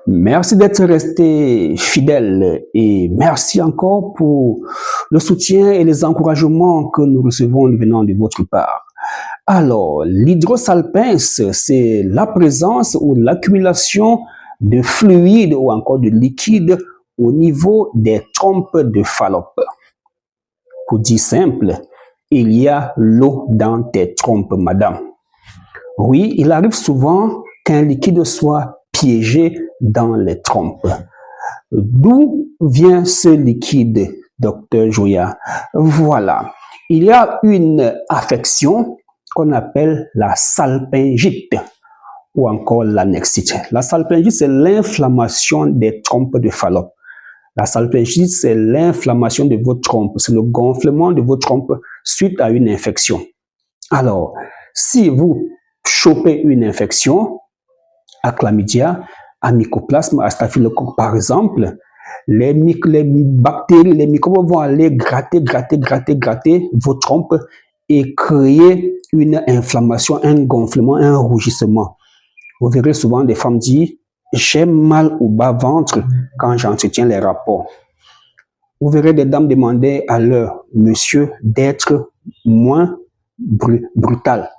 Merci d'être resté fidèle et merci encore pour le soutien et les encouragements que nous recevons venant de votre part. Alors, l'hydrosalpince, c'est la présence ou l'accumulation de fluide ou encore de liquide au niveau des trompes de Fallope. Pour dire simple, il y a l'eau dans tes trompes, madame. Oui, il arrive souvent qu'un liquide soit piégé dans les trompes. D'où vient ce liquide, docteur Joya? Voilà, il y a une affection qu'on appelle la salpingite ou encore l'annexite. La salpingite, c'est l'inflammation des trompes de Fallope. La salpingite, c'est l'inflammation de votre trompe, c'est le gonflement de votre trompe suite à une infection. Alors, si vous chopez une infection à chlamydia, à mycoplasme, à staphylocoque par exemple, les bactéries, les microbes vont aller gratter vos trompes et créer une inflammation, un gonflement, un rougissement. Vous verrez souvent des femmes dire « j'ai mal au bas-ventre quand j'entretiens les rapports ». Vous verrez des dames demander à leur monsieur d'être moins brutal.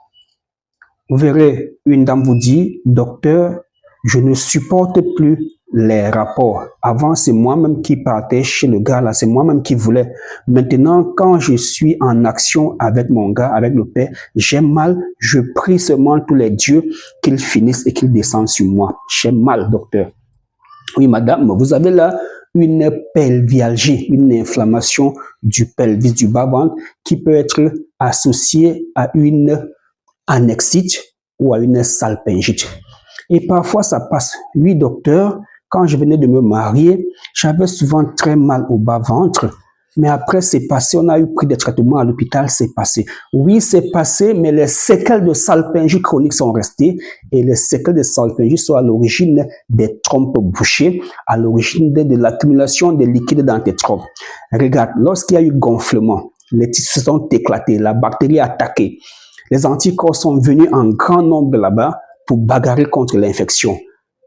Vous verrez une dame vous dire « docteur, je ne supporte plus les rapports. Avant, c'est moi-même qui partais chez le gars là, c'est moi-même qui voulais. Maintenant, quand je suis en action avec mon gars, avec le père, j'ai mal. Je prie seulement tous les dieux qu'ils finissent et qu'ils descendent sur moi. J'ai mal, docteur. » Oui, madame, vous avez là une pelvialgie, une inflammation du pelvis, du bas-ventre, qui peut être associée à une annexite ou à une salpingite. Et parfois, ça passe. Oui, docteur, quand je venais de me marier, j'avais souvent très mal au bas-ventre. Mais après, c'est passé. On a eu pris des traitements à l'hôpital, c'est passé. Oui, c'est passé, mais les séquelles de salpingite chronique sont restées. Et les séquelles de salpingite sont à l'origine des trompes bouchées, à l'origine de l'accumulation de liquide dans tes trompes. Regarde, lorsqu'il y a eu gonflement, les tissus sont éclatés, la bactérie a attaqué. Les anticorps sont venus en grand nombre là-bas pour bagarrer contre l'infection.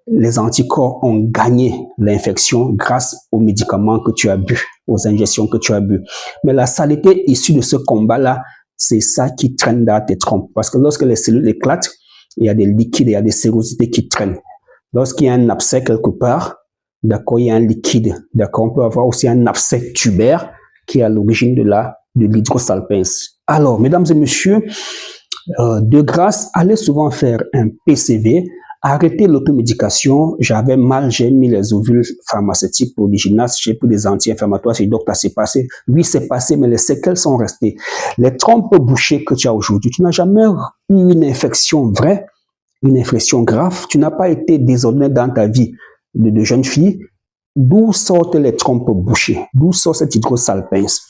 Les anticorps ont gagné l'infection grâce aux médicaments que tu as bu, aux injections que tu as bu. Mais la saleté issue de ce combat-là, c'est ça qui traîne dans tes trompes. Parce que lorsque les cellules éclatent, il y a des liquides, il y a des sérosités qui traînent. Lorsqu'il y a un abcès quelque part, d'accord, il y a un liquide. D'accord, on peut avoir aussi un abcès tubaire qui est à l'origine de l'hydrosalpince. Alors, mesdames et messieurs, de grâce, allez souvent faire un PCV, arrêtez l'automédication. J'avais mal, j'ai mis les ovules pharmaceutiques pour l'hygiénas, j'ai pris des anti-inflammatoires, j'ai dit docteur, c'est passé. Oui, c'est passé, mais les séquelles sont restées. Les trompes bouchées que tu as aujourd'hui, tu n'as jamais eu une infection vraie, une infection grave, tu n'as pas été désordonné dans ta vie de jeune fille. D'où sortent les trompes bouchées? D'où sort cette hydrosalpince?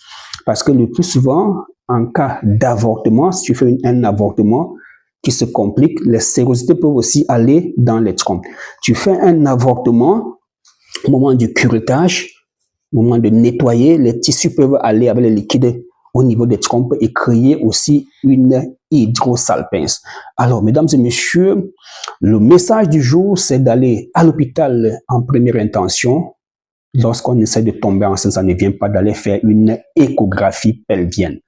Parce que le plus souvent, en cas d'avortement, si tu fais un avortement qui se complique, les sérosités peuvent aussi aller dans les trompes. Tu fais un avortement, au moment du curettage, au moment de nettoyer, les tissus peuvent aller avec les liquides au niveau des trompes et créer aussi une hydrosalpince. Alors, mesdames et messieurs, le message du jour, c'est d'aller à l'hôpital en première intention. Lorsqu'on essaie de tomber enceinte, ça ne vient pas d'aller faire une échographie pelvienne,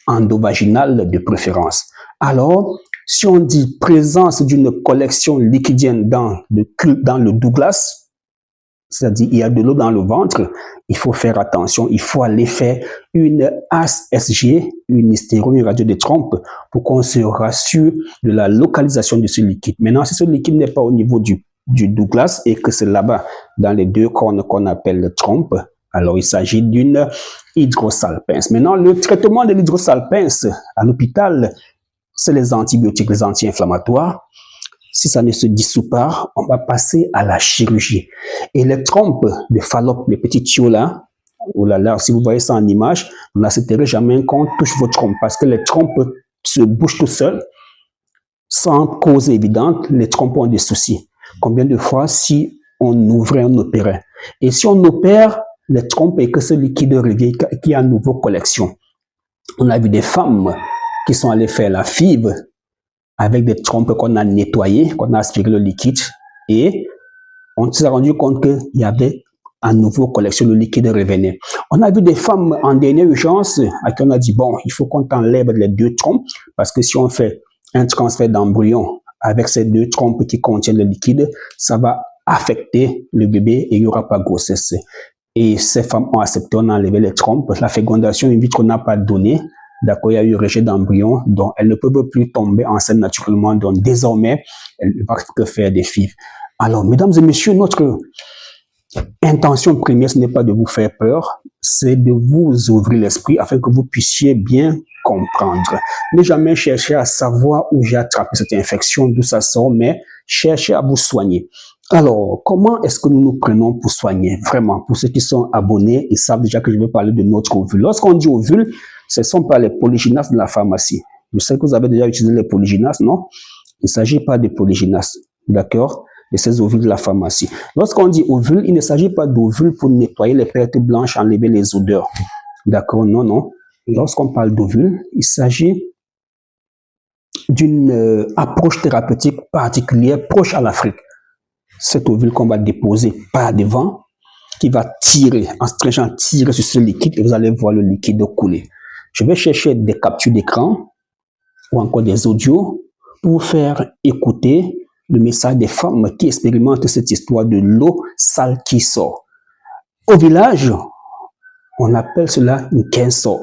endovaginale de préférence. Alors, si on dit présence d'une collection liquidienne dans le Douglas, c'est-à-dire il y a de l'eau dans le ventre, il faut faire attention, il faut aller faire une ASG, une hystéro, une radio de trompe, pour qu'on se rassure de la localisation de ce liquide. Maintenant, si ce liquide n'est pas au niveau du Douglas et que c'est là-bas, dans les deux cornes qu'on appelle trompe, alors il s'agit d'une hydrosalpince. Maintenant, le traitement de l'hydrosalpince à l'hôpital, c'est les antibiotiques, les anti-inflammatoires. Si ça ne se dissout pas, on va passer à la chirurgie. Et les trompes de Fallope, les petits tuyaux là, oh là là, si vous voyez ça en image, vous n'accepterez jamais qu'on touche vos trompes parce que les trompes se bouchent tout seuls, sans cause évidente, les trompes ont des soucis. Combien de fois si on ouvrait, on opérait? Et si on opère les trompes et que ce liquide revient, qu'il y a à nouveau collection. On a vu des femmes qui sont allées faire la FIV avec des trompes qu'on a nettoyées, qu'on a aspiré le liquide et on s'est rendu compte qu'il y avait à nouveau collection, le liquide revenait. On a vu des femmes en dernière urgence à qui on a dit, bon, il faut qu'on enlève les 2 trompes parce que si on fait un transfert d'embryon avec ces 2 trompes qui contiennent le liquide, ça va affecter le bébé et il n'y aura pas de grossesse. Et ces femmes ont accepté, on a enlevé les trompes. La fécondation in vitro n'a pas donné. D'accord, il y a eu rejet d'embryon, donc elles ne peuvent plus tomber enceinte naturellement. Donc désormais, elles ne peuvent que faire des FIV. Alors, mesdames et messieurs, notre intention première, ce n'est pas de vous faire peur, c'est de vous ouvrir l'esprit afin que vous puissiez bien comprendre. Ne jamais chercher à savoir où j'ai attrapé cette infection, d'où ça sort, mais cherchez à vous soigner. Alors, comment est-ce que nous nous prenons pour soigner? Vraiment, pour ceux qui sont abonnés, ils savent déjà que je vais parler de notre ovule. Lorsqu'on dit ovule, ce ne sont pas les polygynastes de la pharmacie. Je sais que vous avez déjà utilisé les polygynastes, non? Il ne s'agit pas de polygynastes, d'accord? De ces ovules de la pharmacie. Lorsqu'on dit ovule, il ne s'agit pas d'ovule pour nettoyer les pertes blanches, enlever les odeurs. D'accord? Non, non. Lorsqu'on parle d'ovule, il s'agit d'une approche thérapeutique particulière, proche à l'Afrique. Cet ovule qu'on va déposer par devant, qui va tirer, en stretchant, tirer sur ce liquide, et vous allez voir le liquide couler. Je vais chercher des captures d'écran ou encore des audios pour vous faire écouter le message des femmes qui expérimentent cette histoire de l'eau sale qui sort. Au village, on appelle cela une quinso.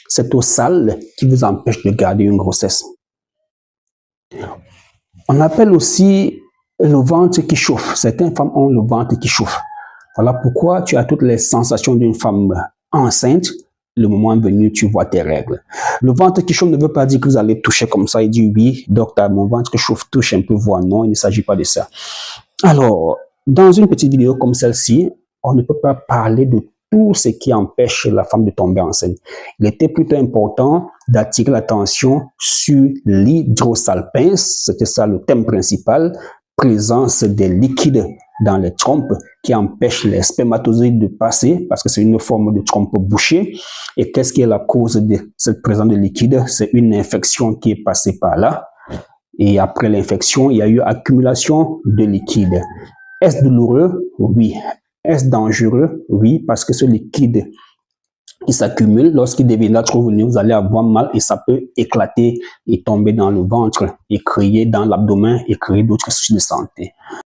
Cette eau sale qui vous empêche de garder une grossesse. On appelle aussi le ventre qui chauffe. Certaines femmes ont le ventre qui chauffe. Voilà pourquoi tu as toutes les sensations d'une femme enceinte. Le moment venu, tu vois tes règles. Le ventre qui chauffe ne veut pas dire que vous allez toucher comme ça et dire oui, docteur, mon ventre qui chauffe, touche un peu, voir. Non, il ne s'agit pas de ça. Alors, dans une petite vidéo comme celle-ci, on ne peut pas parler de tout ce qui empêche la femme de tomber enceinte. Il était plutôt important d'attirer l'attention sur l'hydrosalpins, c'était ça le thème principal, présence des liquides dans les trompes qui empêchent les spermatozoïdes de passer parce que c'est une forme de trompe bouchée. Et qu'est-ce qui est la cause de cette présence de liquide? C'est une infection qui est passée par là. Et après l'infection, il y a eu accumulation de liquide. Est-ce douloureux? Oui. Est-ce dangereux? Oui, parce que ce liquide qui s'accumule, lorsqu'il deviendra trop venu, vous allez avoir mal et ça peut éclater et tomber dans le ventre et créer dans l'abdomen et créer d'autres soucis de santé.